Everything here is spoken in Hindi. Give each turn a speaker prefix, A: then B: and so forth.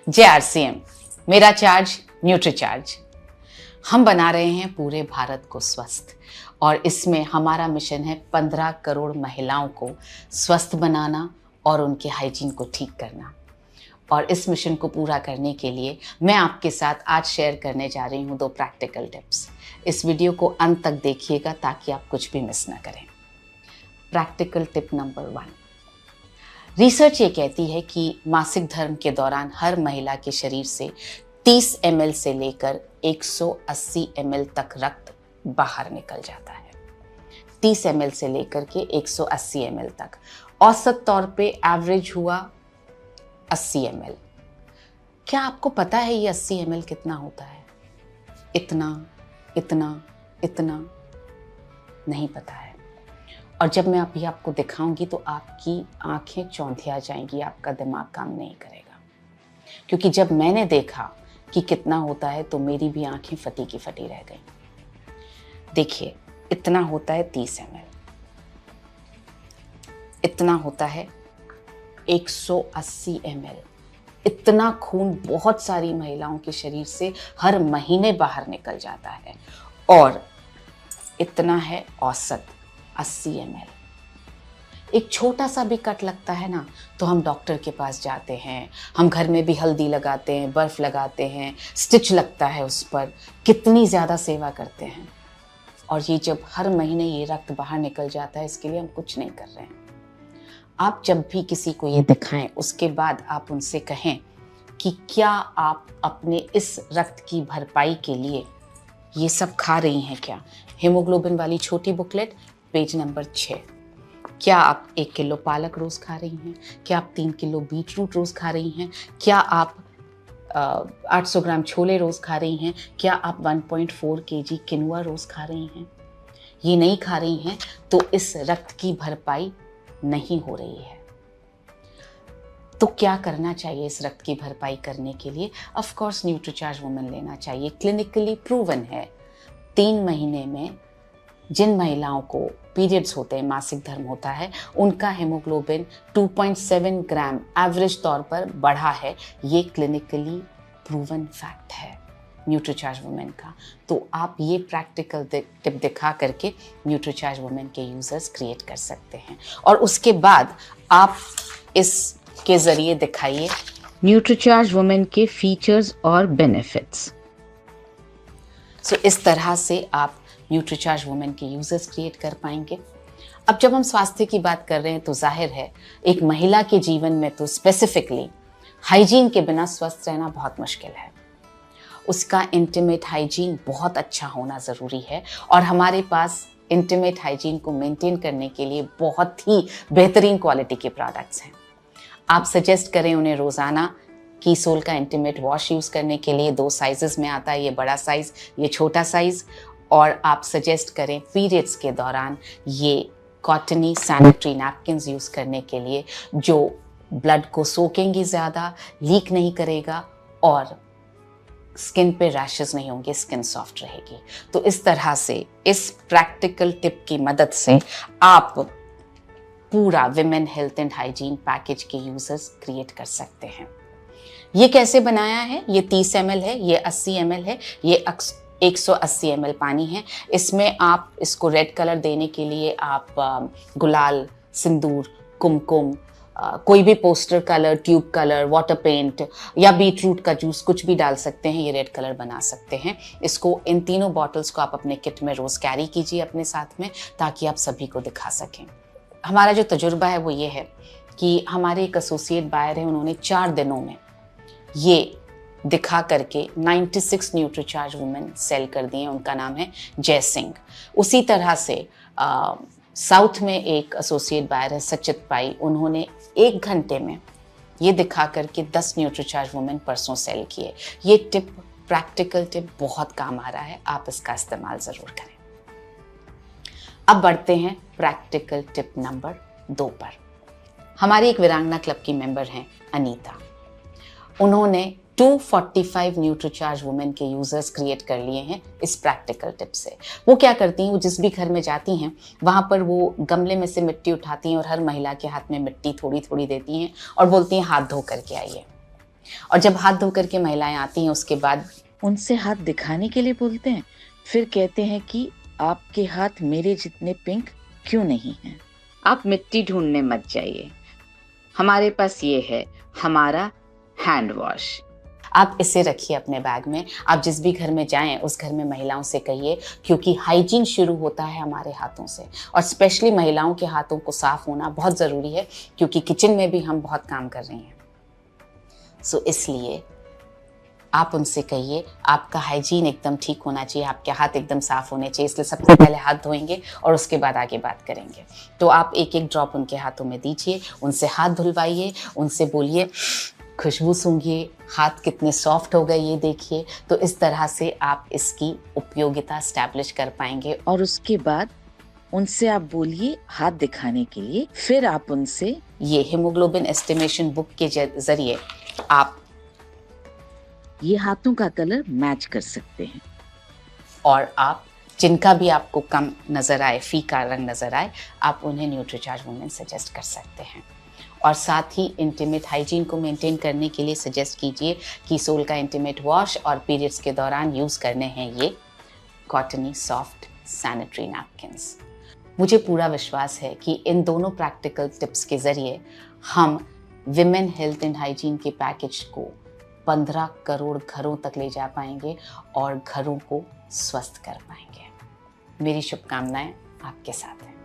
A: जय आरसीएम। मेरा चार्ज न्यूट्रीचार्ज। हम बना रहे हैं पूरे भारत को स्वस्थ और इसमें हमारा मिशन है 15 करोड़ महिलाओं को स्वस्थ बनाना और उनके हाइजीन को ठीक करना। और इस मिशन को पूरा करने के लिए मैं आपके साथ आज शेयर करने जा रही हूँ 2 प्रैक्टिकल टिप्स। इस वीडियो को अंत तक देखिएगा ताकि आप कुछ भी मिस ना करें। Practical tip number 1। रिसर्च ये कहती है कि मासिक धर्म के दौरान हर महिला के शरीर से 30 ml से लेकर 180 ml तक रक्त बाहर निकल जाता है। 30 ml से लेकर के 180 ml तक। औसत तौर पे एवरेज हुआ 80 ml। क्या आपको पता है ये 80 ml कितना होता है? इतना इतना इतना नहीं पता है। और जब मैं अभी आपको दिखाऊंगी तो आपकी आंखें चौंधिया जाएंगी, आपका दिमाग काम नहीं करेगा। क्योंकि जब मैंने देखा कि कितना होता है तो मेरी भी आंखें फटी की फटी रह गई। देखिए, इतना होता है 30 ml, इतना होता है 180 ml। इतना खून बहुत सारी महिलाओं के शरीर से हर महीने बाहर निकल जाता है। और इतना है औसत 80 ml। एक छोटा सा भी कट लगता है ना तो हम डॉक्टर के पास जाते हैं, हम घर में भी हल्दी लगाते हैं, बर्फ लगाते हैं, स्टिच लगता है उस पर, कितनी ज़्यादा सेवा करते हैं। और ये जब हर महीने ये रक्त बाहर निकल जाता है, इसके लिए हम कुछ नहीं कर रहे हैं। आप जब भी किसी को ये दिखाएं उसके बाद आप उनसे कहें कि क्या आप अपने इस रक्त की भरपाई के लिए ये सब खा रही हैं क्या? हीमोग्लोबिन वाली छोटी बुकलेट पेज नंबर 6। क्या आप 1 किलो पालक रोज खा रही हैं? क्या आप 3 किलो बीट रूट रोज खा रही हैं? क्या आप 800 ग्राम छोले रोज खा रही हैं? क्या आप 1.4 kg किनुआ रोज खा रही हैं? ये नहीं खा रही हैं तो इस रक्त की भरपाई नहीं हो रही है। तो क्या करना चाहिए इस रक्त की भरपाई करने के लिए? ऑफ कोर्स न्यूट्रीचार्ज वुमेन लेना चाहिए। क्लिनिकली प्रूवन है 3 महीने में जिन महिलाओं को पीरियड्स होते हैं, मासिक धर्म होता है, उनका हेमोग्लोबिन 2.7 ग्राम एवरेज तौर पर बढ़ा है। ये क्लिनिकली प्रूवन फैक्ट है न्यूट्रीचार्ज वुमेन का। तो आप ये प्रैक्टिकल टिप दिखा करके न्यूट्रीचार्ज वुमेन के यूजर्स क्रिएट कर सकते हैं। और उसके बाद आप इसके ज़रिए दिखाइए न्यूट्रीचार्ज वुमेन के फीचर्स और बेनिफिट्स। सो इस तरह से आप न्यूट्रीचार्ज वुमेन के यूजर्स क्रिएट कर पाएंगे। अब जब हम स्वास्थ्य की बात कर रहे हैं तो जाहिर है एक महिला के जीवन में तो स्पेसिफिकली हाइजीन के बिना स्वस्थ रहना बहुत मुश्किल है। उसका इंटीमेट हाइजीन बहुत अच्छा होना ज़रूरी है और हमारे पास इंटीमेट हाइजीन को मेंटेन करने के लिए बहुत ही बेहतरीन क्वालिटी के प्रोडक्ट्स हैं। आप सजेस्ट करें उन्हें रोज़ाना कीसोल का इंटीमेट वॉश यूज़ करने के लिए। 2 साइजेस में आता है, ये बड़ा साइज़, ये छोटा साइज़। और आप सजेस्ट करें पीरियड्स के दौरान ये कॉटनी सैनिटरी नैपकिन्स यूज़ करने के लिए, जो ब्लड को सोखेंगी ज़्यादा, लीक नहीं करेगा और स्किन पे रैशेस नहीं होंगे, स्किन सॉफ्ट रहेगी। तो इस तरह से इस प्रैक्टिकल टिप की मदद से आप पूरा women health and hygiene package के यूजर्स क्रिएट कर सकते हैं। ये कैसे बनाया है? ये 30 ml है, ये 80 ml है, ये 180 ml पानी है। इसमें आप इसको रेड कलर देने के लिए आप गुलाल, सिंदूर, कुमकुम, कोई भी poster colour, tube colour, water paint या बीट रूट का जूस कुछ भी डाल सकते हैं। ये रेड कलर बना सकते हैं। इसको इन तीनों बॉटल्स को आप अपने किट में रोज़ कैरी कीजिए अपने साथ में, ताकि आप सभी को दिखा सकें। हमारा जो तजुर्बा है वो ये है कि हमारे एक एसोसिएट बायर हैं, उन्होंने 4 दिनों में ये दिखा करके 96 न्यूट्रीचार्ज वुमेन सेल कर दिए। उनका नाम है जय सिंह। उसी तरह से साउथ में एक एसोसिएट बायर है सचित पाई, उन्होंने 1 घंटे में ये दिखा करके 10 न्यूट्रीचार्ज वुमेन परसों सेल किए। ये टिप, प्रैक्टिकल टिप बहुत काम आ रहा है, आप इसका इस्तेमाल ज़रूर करें। अब बढ़ते हैं प्रैक्टिकल टिप नंबर 2 पर। हमारी एक वीरांगना क्लब की मेंबर हैं अनीता। उन्होंने 245 न्यूट्रीचार्ज वुमेन के यूजर्स क्रिएट कर लिए हैं इस प्रैक्टिकल टिप से। वो क्या करती हैं, वो जिस भी घर में जाती हैं वहाँ पर वो गमले में से मिट्टी उठाती हैं और हर महिला के हाथ में मिट्टी थोड़ी थोड़ी देती हैं और बोलती हैं हाथ धो करके आइए। और जब हाथ धो करके महिलाएं आती हैं उसके बाद
B: उनसे हाथ दिखाने के लिए बोलते हैं, फिर कहते हैं कि आपके हाथ मेरे जितने पिंक क्यों नहीं हैं।
A: आप मिट्टी ढूंढने मत जाइए, हमारे पास ये है हमारा हैंड वॉश। आप इसे रखिए अपने बैग में। आप जिस भी घर में जाएं उस घर में महिलाओं से कहिए, क्योंकि हाइजीन शुरू होता है हमारे हाथों से, और स्पेशली महिलाओं के हाथों को साफ होना बहुत ज़रूरी है, क्योंकि किचन में भी हम बहुत काम कर रही हैं। सो इसलिए आप उनसे कहिए आपका हाइजीन एकदम ठीक होना चाहिए, आपके हाथ एकदम साफ होने चाहिए, इसलिए सबसे पहले हाथ धोएंगे और उसके बाद आगे बात करेंगे। तो आप एक एक ड्रॉप उनके हाथों में दीजिए, उनसे हाथ धुलवाइए, उनसे बोलिए खुशबू सूंघिए, हाथ कितने सॉफ्ट हो गए ये देखिए। तो इस तरह से आप इसकी उपयोगिता स्टैब्लिश कर पाएंगे।
B: और उसके बाद उनसे आप बोलिए हाथ दिखाने के लिए, फिर आप उनसे
A: ये हीमोग्लोबिन एस्टिमेशन बुक के जरिए आप
B: ये हाथों का कलर मैच कर सकते हैं।
A: और आप जिनका भी आपको कम नज़र आए, फीका रंग नज़र आए, आप उन्हें न्यूट्रीचार्ज वुमेन सजेस्ट कर सकते हैं। और साथ ही इंटीमेट हाइजीन को मेंटेन करने के लिए सजेस्ट कीजिए कि सोल का इंटीमेट वॉश और पीरियड्स के दौरान यूज़ करने हैं ये कॉटनी सॉफ्ट सैनिटरी नैपकिन्स। मुझे पूरा विश्वास है कि इन दोनों प्रैक्टिकल टिप्स के ज़रिए हम विमेन हेल्थ एंड हाइजीन के पैकेज को 15 करोड़ घरों तक ले जा पाएंगे और घरों को स्वस्थ कर पाएंगे। मेरी शुभकामनाएं आपके साथ हैं।